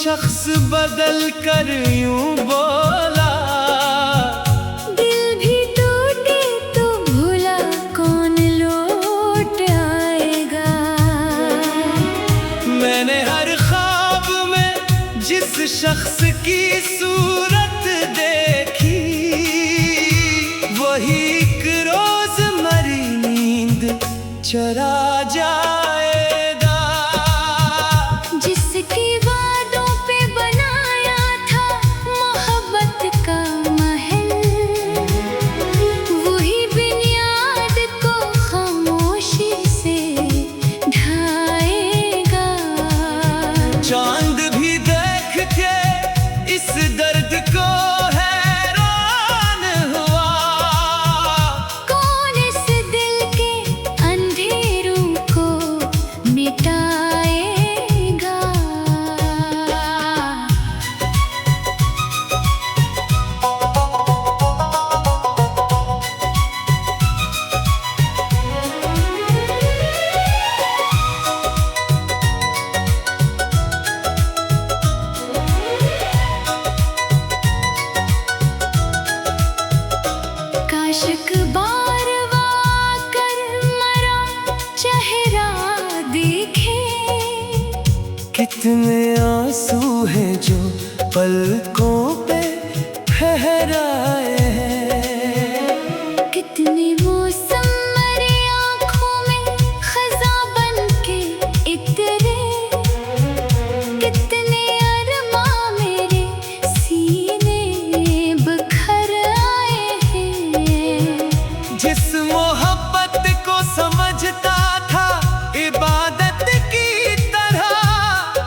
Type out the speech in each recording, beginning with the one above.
शख्स बदल कर यूं बोला, दिल भी टूटे तो भूला कौन लौट आएगा। मैंने हर ख्वाब में जिस शख्स की सूरत देखी, वही एक रोज मरी नींद चरा जाएगा। जिसकी वादों पे बनाया था मोहब्बत का महल, वही बुनियाद को खामोशी से ढाएगा। चांद भी देख के इस दर्द को हैरान हुआ, कौन इस दिल के अंधेरों को मिटाएगा। काशक बार वाकर मरा चेहरा देखे, कितने आंसू हैं जो पलकों पे ठहराए हैं। कितने मौसम मेरी आँखों में खज़ा बन के इतरे, कितने अरमां मेरे सीने बिखर आए हैं। जिस मोहब्बत को समझता था इबादत की तरह,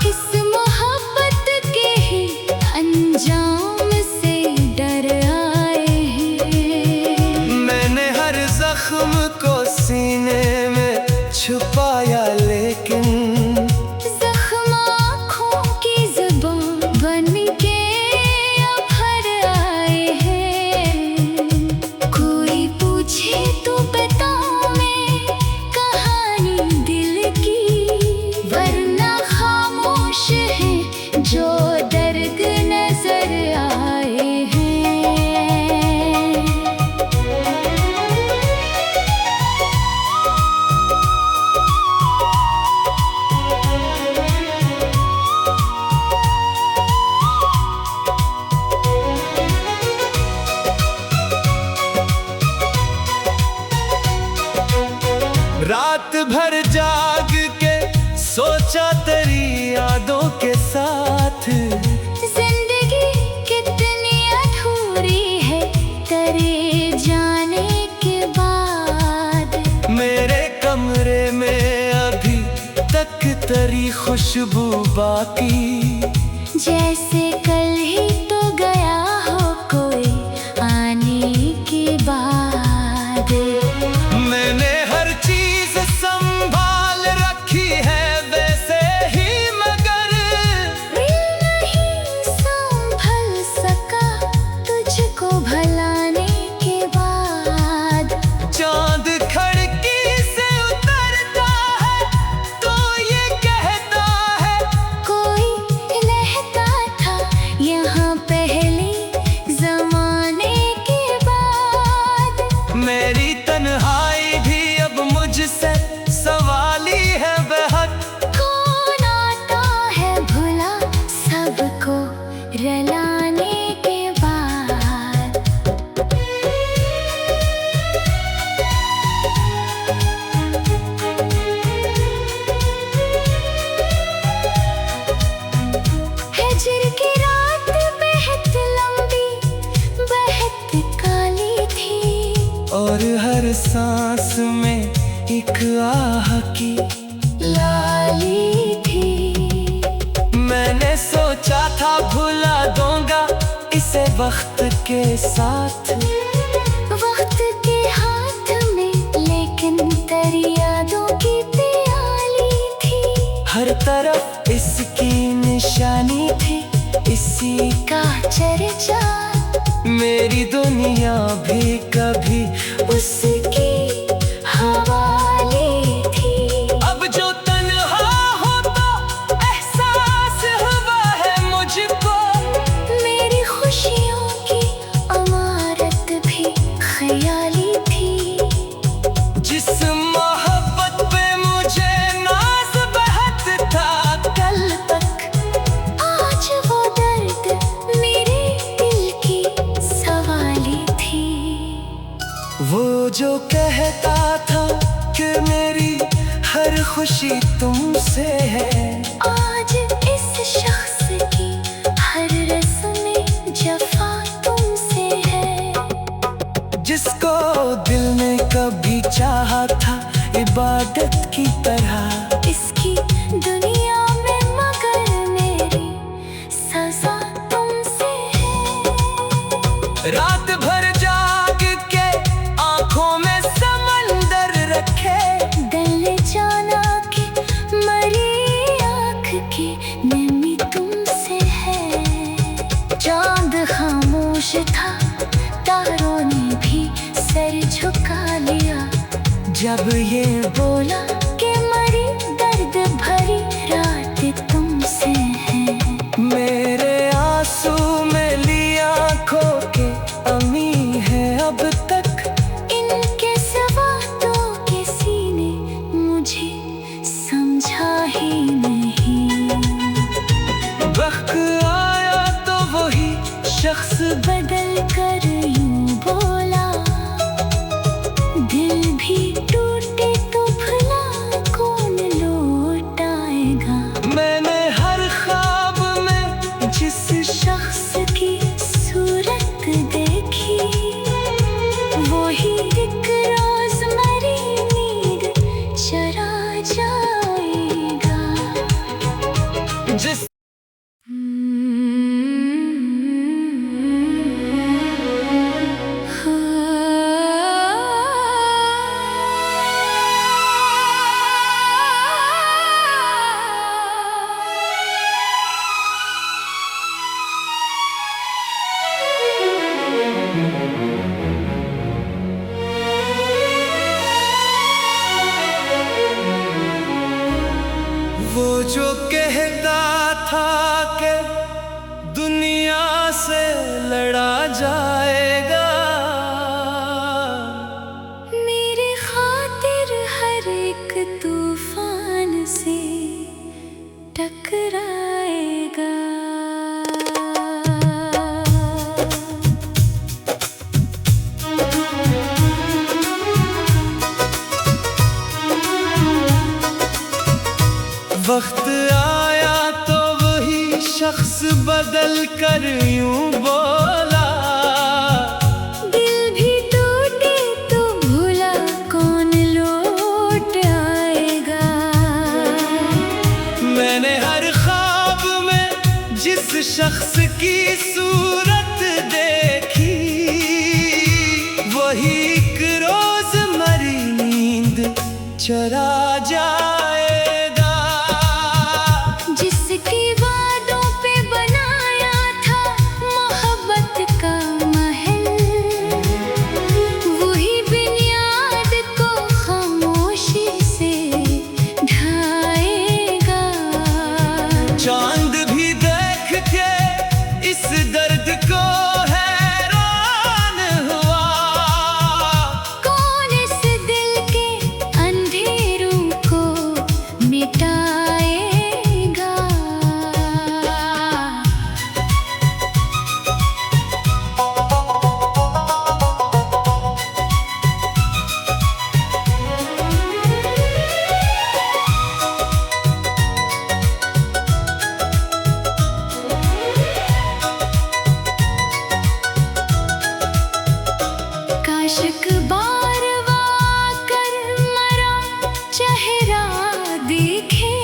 इस मोहब्बत के ही अंजाम से डर आए हैं। मैंने हर जख्म को सीने में छुपाया, लेकिन ज़ख्म आँखों की ज़ुबान बन के अब हर आए हैं। कोई पूछे तो बताऊं मैं कहानी दिल की, वरना खामोश है जो दर्द नजर आए हैं। रात भर जाग के सोचा तेरी यादों के साथ, जिंदगी कितनी अधूरी है तेरे जाने के बाद। मेरे कमरे में अभी तक तेरी खुशबू बाकी, जैसे कल ही तो गया हो कोई आने के बाद। मैंने हर चीज संभाल रखी है वैसे ही, मगर दिल नहीं संभल सका तुझको भुलाने के बाद। चांद खिड़की से उतरता है तो ये कहता है, कोई रहता था यहाँ पहले जमाने के बाद। मेरी तन्हाई भी अब मुझसे सवाली है बेहद। कौन आता है भुला सबको रलाने के बाद। हिज्र की रात बेहद लंबी बेहद काली थी, और हर सांस में एक आह की लाली थी। मैंने सोचा था भुला दूंगा इसे वक्त के साथ, वक्त के हाथ में लेकिन तेरी यादों की प्याली थी। हर तरफ इसकी निशानी थी, इसी का चर्चा मेरी दुनिया भी कभी उसकी हवाले थी। अब जो तन्हा हो तो एहसास हुआ है जो कहता था कि मेरी हर खुशी तुमसे है, आज इस शख्स की हर रस्म जफा तुमसे है। जिसको दिल ने कभी चाहा था इबादत की तरह, इसकी दुनिया में मगर मेरी सजा तुमसे है। रात भर जाग के आंखों में समंदर रखे, दिल ने जाना कि मरी आँख की नमी तुमसे है। चांद खामोश था, तारों ने भी सर झुका लिया जब ये बोला कि मरी दर्द भरी रात तुमसे है। मेरे आंसू में ली आंखों के अमी है अब तक, इनके सिवा तो किसी ने मुझे समझा ही नहीं। वक्त आया तो वही शख्स बदल कर यूं बोला, दिल भी टूटे तो भला कौन लौट आएगा। मैंने हर ख्वाब में जिस शख्स की सूरत देखी, वही एक रोज मरी नींद चरा जाएगा। जिस वो जो कहता था कि दुनिया से लड़ा जाएगा, मेरे खातिर हर एक तूफान से टकराएगा। वक्त आया तो वही शख्स बदल कर यूं बोला, दिल भी टूटे तो भूला कौन लौट आएगा। मैंने हर ख्वाब में जिस शख्स की सूरत देखी, वही एक रोज मरी नींद चरा जाएगा। जिसकी वादों पे बनाया था मोहब्बत का महल, वही बुनियाद को खामोशी से ढाएगा। चांद भी देख के इस दर्द को हैरान हुआ, कौन इस दिल के अंधेरों को मिटाएगा। काशिक बार वाकर मरा चेहरा देखे,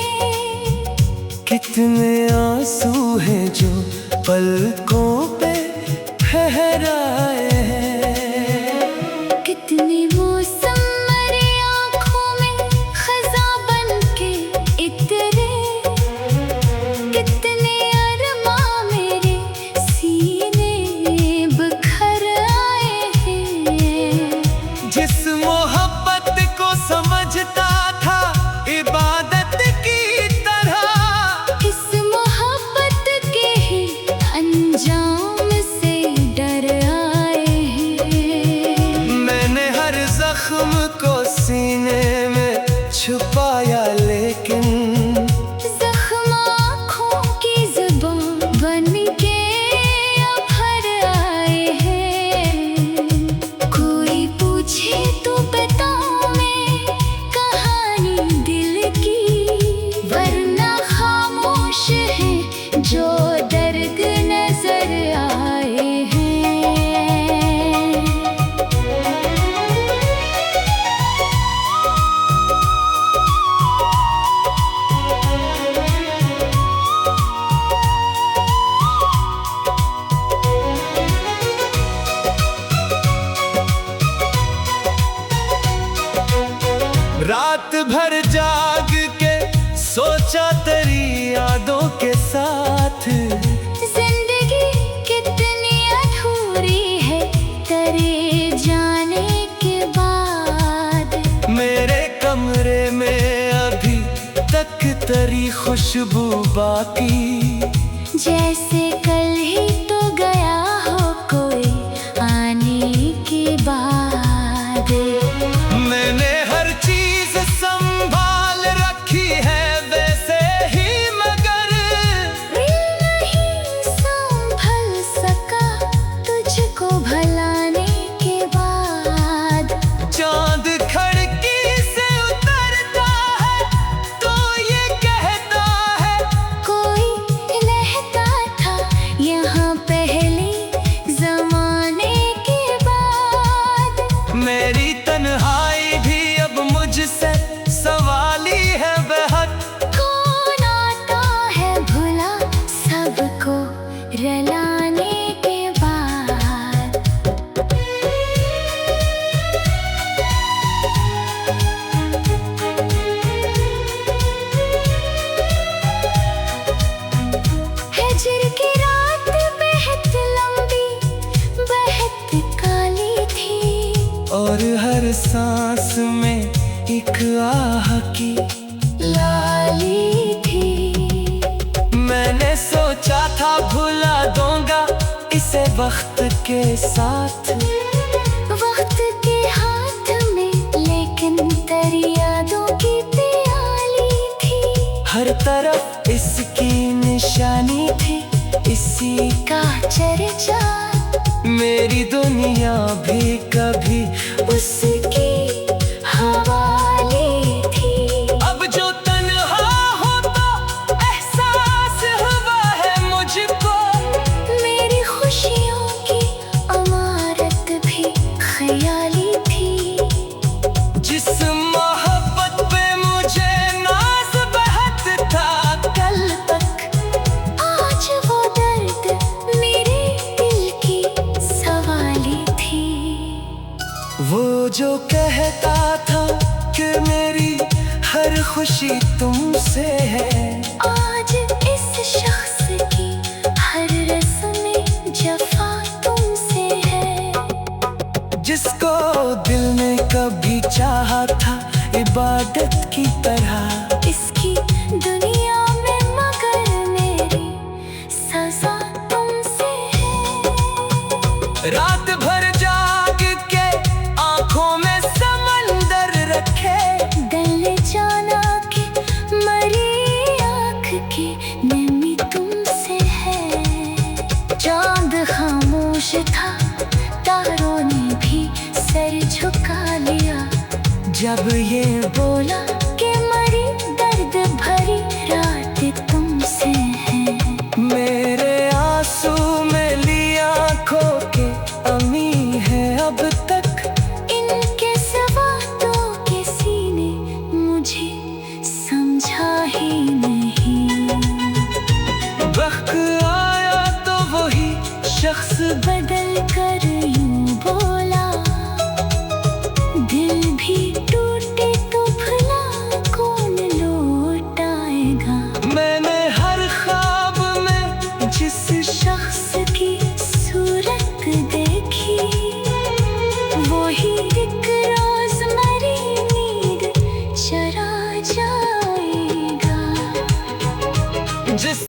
कितने आंसू हैं जो पलकों पे ठहराए हैं। कितने मौसम मेरी आँखों में खज़ा बन के इतरे, कितने अरमां मेरे सीने बिखर आए हैं। जिस मोहब्बत को समझता था इबादत की तरह, इस मोहब्बत के ही अंजाम से डर आए खुशबू बाकी, जैसे कल ही तो गया हो कोई आने के बाद। मैंने हर चीज संभाल रखी है वैसे ही, मगर नहीं संभल सका तुझको भलाने के बाद। चांद खिड़की से उतरता है तो ये कहता है कोई रहता था यहाँ पहले जमाने के बाद। मेरी तन्हाई भी अब मुझसे सवाली है बेहद। कौन आता है भुला सबको रलाने के बाद। हिजर की रात बेहद लंबी बेहद काली थी, और हर सांस में एक आह की लाली थी। मैंने सोचा था भुला दूंगा इसे वक्त के साथ, वक्त के हाथ में लेकिन तेरी यादों की प्याली थी। हर तरफ इसकी निशानी थी, इसी का चर्चा मेरी दुनिया भी कभी उसकी हवाले थी। अब जो तन्हा हो तो एहसास हुआ है मुझको, मेरी खुशियों की अमारत भी ख्याली थी। जिस मोहब्बत पे मुझे नाज बहत था कल तक, आज वो दर्द मेरे दिल की सवाली थी। वो जो कहता था कि मेरी हर खुशी तुमसे है, आज इस शख्स की हर रस्म जफा तुमसे है। जिसको दिल ने कभी चाहा था इबादत की तरह, इसकी दुनिया में मगर मेरी सजा तुमसे है। रात भर जाग के आंखों में समंदर रखे, दिल जाना कि मरी आँख की नमी तुमसे है। चांद खामोश था तारों ने भी सर झुका लिया, जब ये बोला कि मरी दर्द भरी रात तुमसे है। मेरे आंसू में ली आंखों के अमी है अब तक, इनके सिवा तो किसी ने मुझे समझा ही नहीं। वक्त आया तो वही शख्स बदल कर यूं बोला, दिल भी टूटे तो भला कौन लौट आएगा। मैंने हर ख्वाब में जिस शख्स की सूरत देखी, वही एक रोज मरी नींद चरा जाएगा। जिस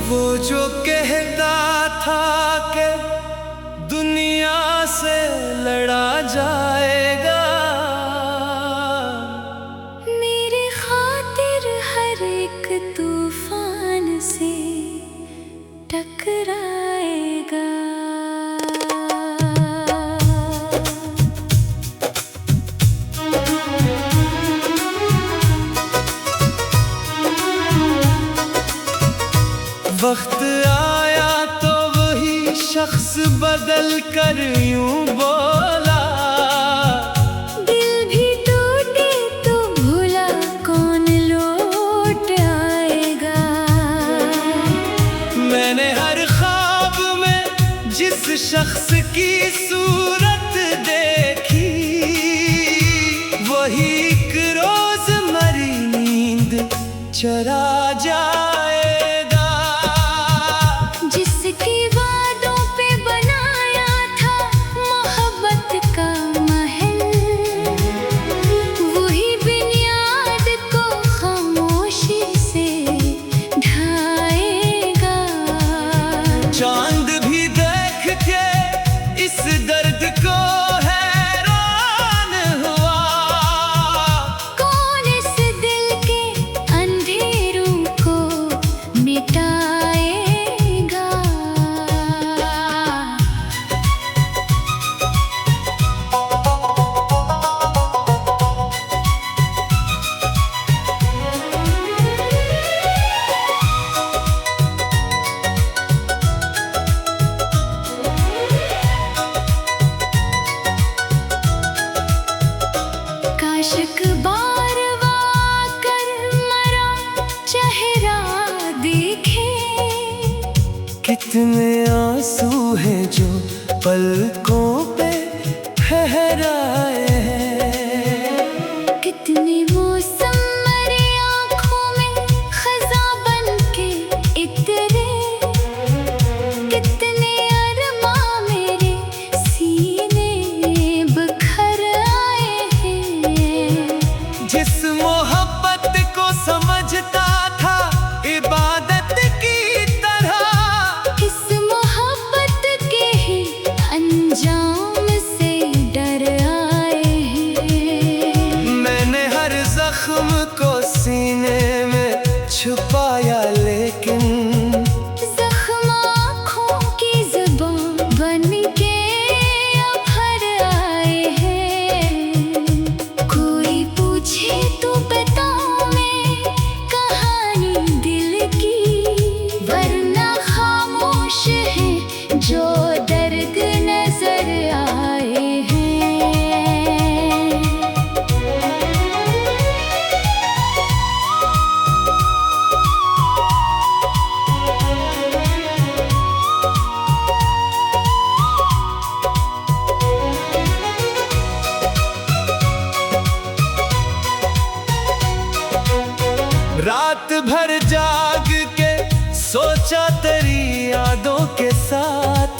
वो जो कहता था कि दुनिया से लड़ा जाएगा, मेरे खातिर हर एक तूफान से टकराएगा। वक्त आया तो वही शख्स बदल कर यूं बोला, दिल भी टूटे तो भूला कौन लौट आएगा। मैंने जिस शख्स की सूरत देखी वही एक रोज मरी नींद चरा जाएगा। जिसकी वादों पे बनाया था मोहब्बत का महल, वही बुनियाद को खामोशी से ढाएगा। चांद भी देख के इस दर्द को हैरान हुआ। कौन इस दिल के अंधेरों को मिटाएगा। काशिक बार वाकर मरा चेहरा देखे, कितने आंसू हैं जो पलकों पे ठहराए हैं। कितने मौसम मेरी आँखों में खज़ां बन के इतरे, कितने अरमां मेरे सीने बिखर आए हैं। जिस मोहब्बत को समझता था इबादत की तरह, इस मोहब्बत के ही अंजाम से डर आए हैं। मैंने हर जख्म को सीने में छुपाया लेकिन ज़ख्म आँखों की ज़ुबान बन के अब हर आए हैं। कोई पूछे तो बताऊं मैं कहानी दिल की, वरना खामोश है जो दर्द नजर आए हैं। रात भर जाग के सोचा तेरी यादों के साथ।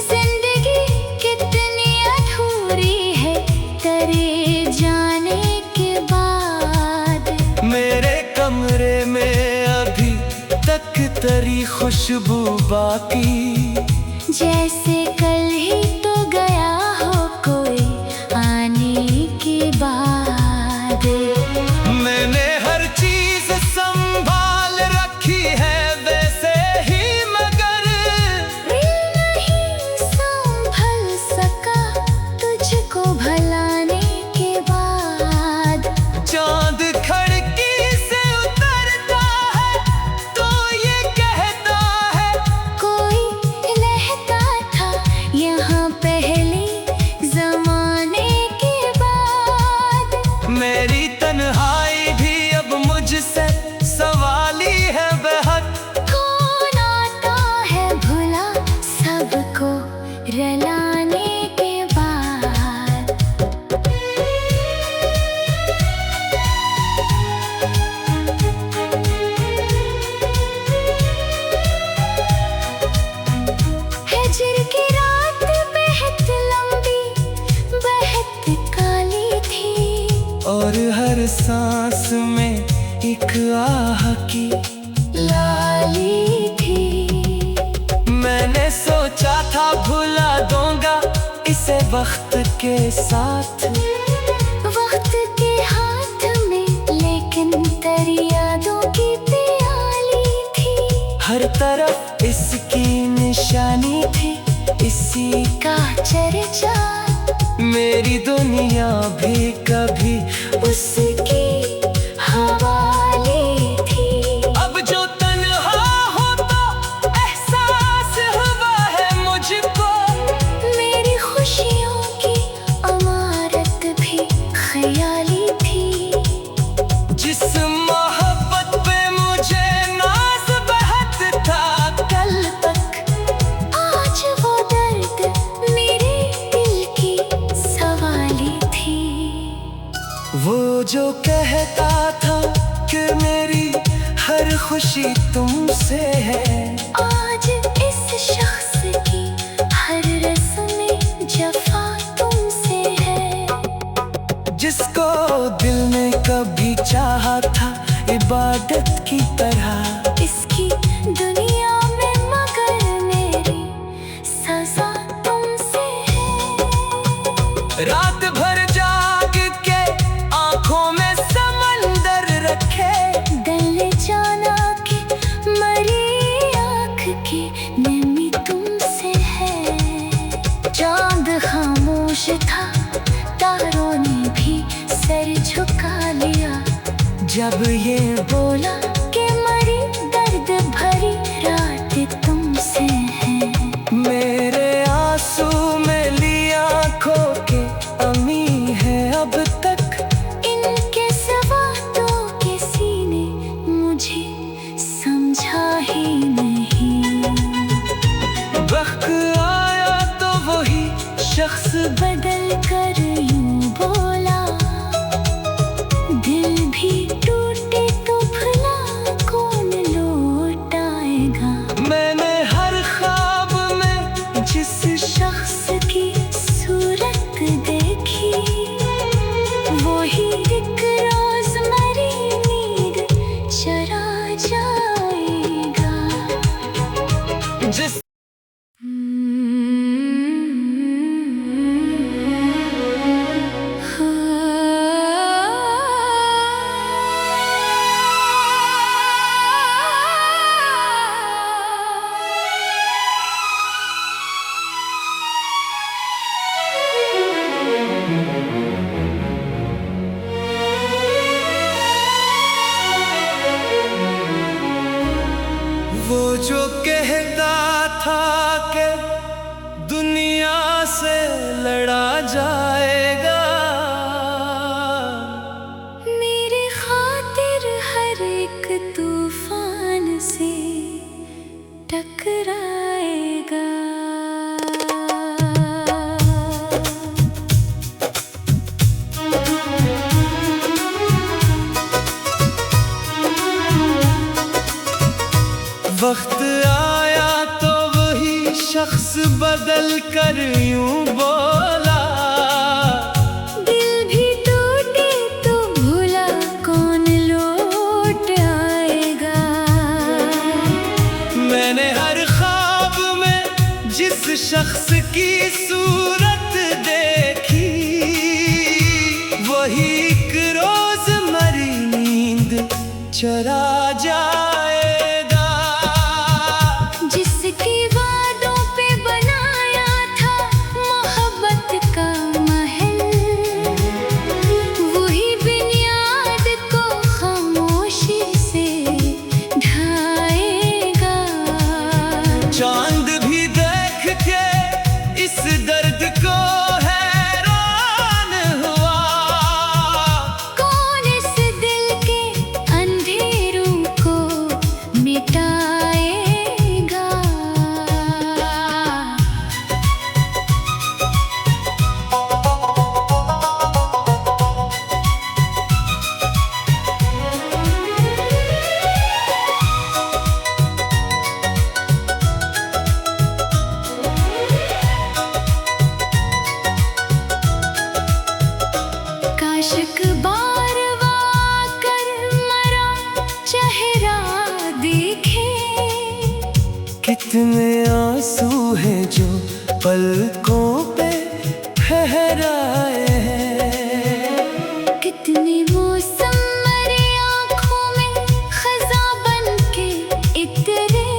जिंदगी कितनी अधूरी है तेरे जाने के बाद। मेरे कमरे में अभी तक तेरी खुशबू बाकी, जैसे कल ही तो गया हो कोई आने के बाद। मैंने हर चीज संभाल रखी है वैसे ही, मगर दिल नहीं संभल सका तुझको भलाने के बाद। चांद खिड़की से उतरता है तो ये कहता है कोई रहता था यहाँ पहले जमाने के बाद। मेरी तन्हाई भी अब मुझसे सवाली है बेहद। कौन आता है भुला सबको रलाने के बाद। हिज्र की रात बेहद लंबी बेहद काली थी, और हर सांस में एक आह की लाली थी। मैंने सोचा था भुला दूंगा इसे वक्त के साथ। वक्त के हाथ में लेकिन तेरी यादों की प्याली थी। हर तरफ इसकी निशानी थी, इसी का चर्चा। मेरी दुनिया भी कभी उसकी हवाले थी। अब जो तन्हा हो तो एहसास हुआ है मुझको, मेरी खुशियों की अमारत भी ख्याली थी। जिस मोहब्बत पे मुझे नाज बहुत था कल तक, आज वो जो कहता था कि मेरी हर खुशी तुमसे है, आज इस शख्स की हर रस्म जफा तुमसे है। जिसको दिल ने कभी चाहा था इबादत की तरह, इसकी दुनिया में मगर मेरी सजा तुमसे है। रात भर जाग के आंखों में समंदर रखे, दिल जाना कि मरी आँख की नमी तुमसे है। चांद खामोश था, तारों ने भी सर झुका लिया जब ये बोला कि मरी दर्द भरी रात तुमसे है। मेरे आंसू में ली आंखों के अमी है अब तक, इनके सिवा तो किसी ने मुझे समझा ही नहीं। वक्त आया तो वही शख्स बदल कर यूं बोला, दिल भी टूटे तो भला कौन लौट आएगा। मैंने हर ख्वाब में जिस शख्स की सूरत देखी, वही एक रोज मरी नींद चरा जाएगा। जिस वो जो कहता था कि दुनिया से लड़ा जाएगा, मेरे खातिर हर एक तूफान से टकराएगा। वक्त आया तो वही शख्स बदल कर यूं बोला, दिल भी टूटे तो भूला कौन लौट आएगा। मैंने हर ख्वाब में जिस शख्स की सूरत देखी, वही एक रोज मरी नींद चरा जाएगा। जिसकी वादों पे बनाया था मोहब्बत का महल, वही बुनियाद को खामोशी से ढाएगा। चांद भी देख के इस दर्द को हैरान हुआ, कौन इस दिल के अंधेरों को मिटाएगा। काशिक बार वाकर मरा चेहरा देखे, कितने आंसू हैं जो पलकों पे ठहराए हैं। कितने मौसम मेरी आँखों में खज़ां बन के इतरे,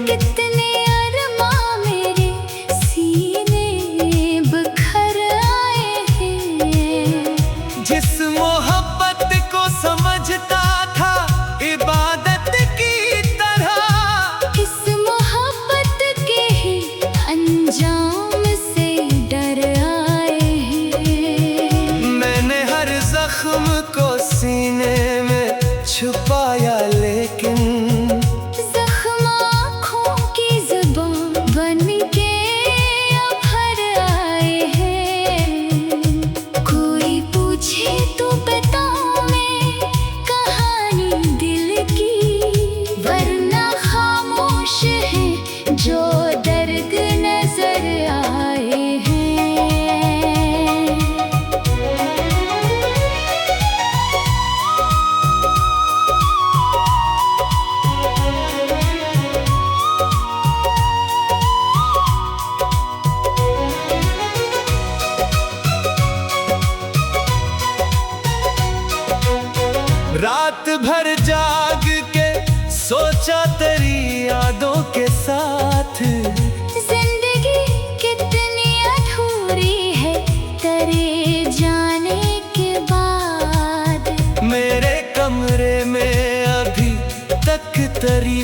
कितने अरमां मेरे सीने बिखर आए हैं। जिस मोहब्बत को समझता था इबादत की तरह, इस मोहब्बत के ही अंजाम से डर आए हैं। मैंने हर जख्म को सीने में छुपाया, लेकिन जख्म आँखों की ज़ुबान बन के अब हर आए हैं। कोई पूछे तो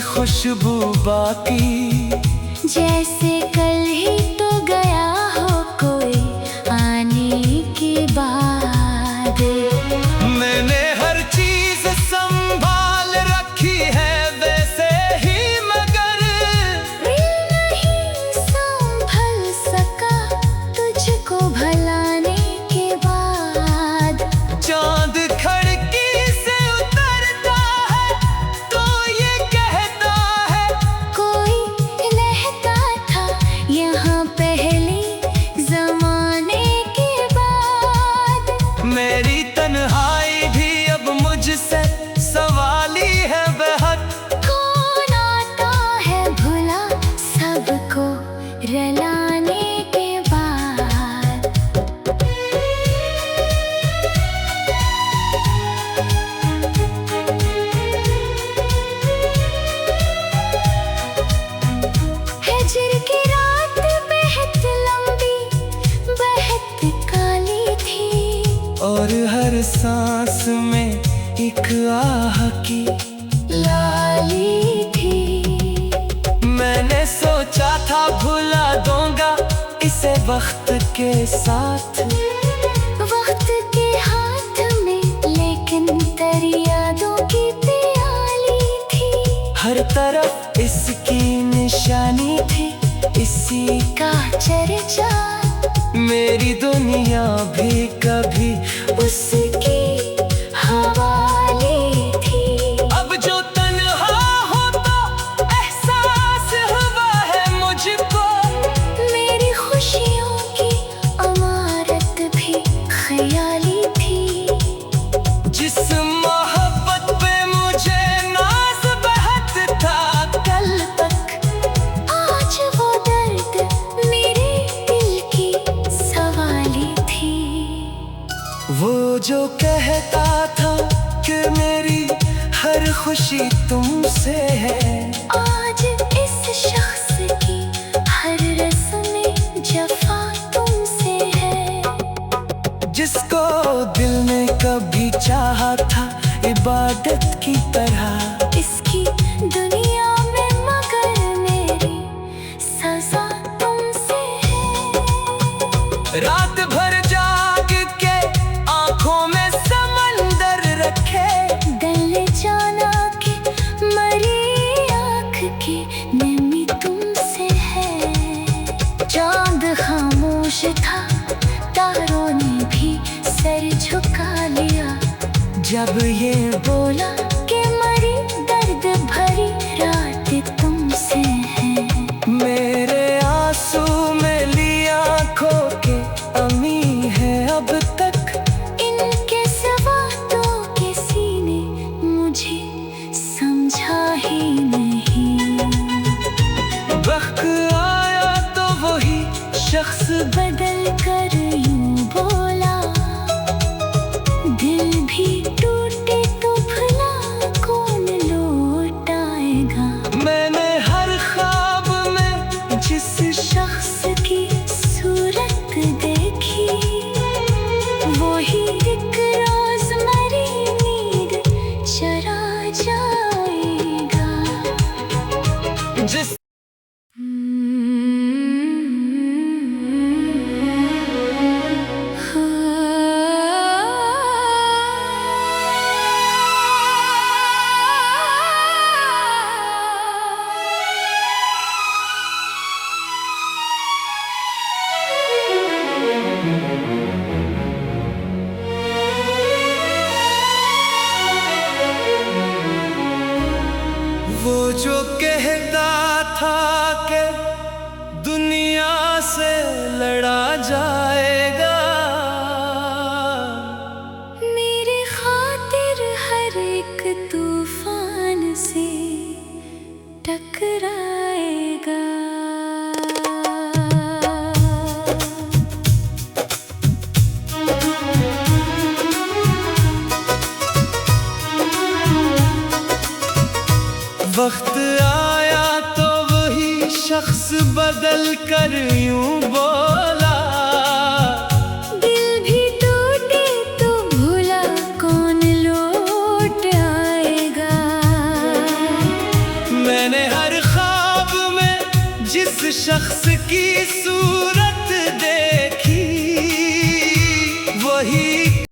खुशबू बाकी, जैसे कल ही तो गया हो कोई आने के बाद। मैंने हर चीज संभाल रखी है वैसे ही, मगर नहीं संभल सका तुझको भलाने के बाद। चांद खिड़की से उतरता है तो ये कहता है, कोई रहता था यहाँ पहले जमाने के बाद। मेरी तन्हाई भी अब मुझसे सवाली है बेहद। कौन आता है भुला सबको रलाने के बाद। हिजर की रात बेहद लंबी बेहद काली थी, और हर सांस में एक आह की लाली थी। मैंने सोचा था भुला दूंगा इसे वक्त के साथ, वक्त के हाथ में लेकिन तेरी यादों की प्याली थी। हर तरफ इसकी निशानी थी, इसी का चर्चा मेरी दुनिया भी कभी उसकी हवाले थी। अब जो तन्हा हो तो एहसास हुआ है मुझको, मेरी खुशियों की अमारत भी ख्याली थी। जिस मोहब्बत पे मुझे नाज बहुत था कल तक, आज वो दर्द मेरे दिल की सवाली थी। वो जो कहता था कि मेरी हर खुशी तुमसे है, आज इस शख्स की हर रस्म जफा तुमसे है। जिसको दिल ने कभी चाहा था इबादत की तरह, इसकी दुनिया में मगर मेरी सजा तुमसे है। रात भर जाग के आंखों में समंदर रखे, दिल जाना कि मरी आँख की नमी तुमसे है। चांद खामोश था तारों ने भी सर झुका लिया, जब ये बोला कि मरी दर्द भरी रात तुमसे है। मेरे आंसू में ली आंखों के अमी है अब तक, इनके सिवा तो किसी ने मुझे समझा ही नहीं। वक्त आया तो वही शख्स बदल कर यूं बोला, दिल भी टूटे तो भला कौन लौटाएगा। मैंने हर ख्वाब में जिस शख्स की सूरत देखी, वही एक रोज़मर्रा नींद चरा जाएगा। जिस वो जो कहता था कि दुनिया से लड़ा जाएगा, मेरे खातिर हर एक तूफान से टकराएगा। वक्त आया तो वही शख्स बदल कर यूं बोला, दिल भी टूटे तो भूला कौन लौट आएगा। मैंने हर ख्वाब में जिस शख्स की सूरत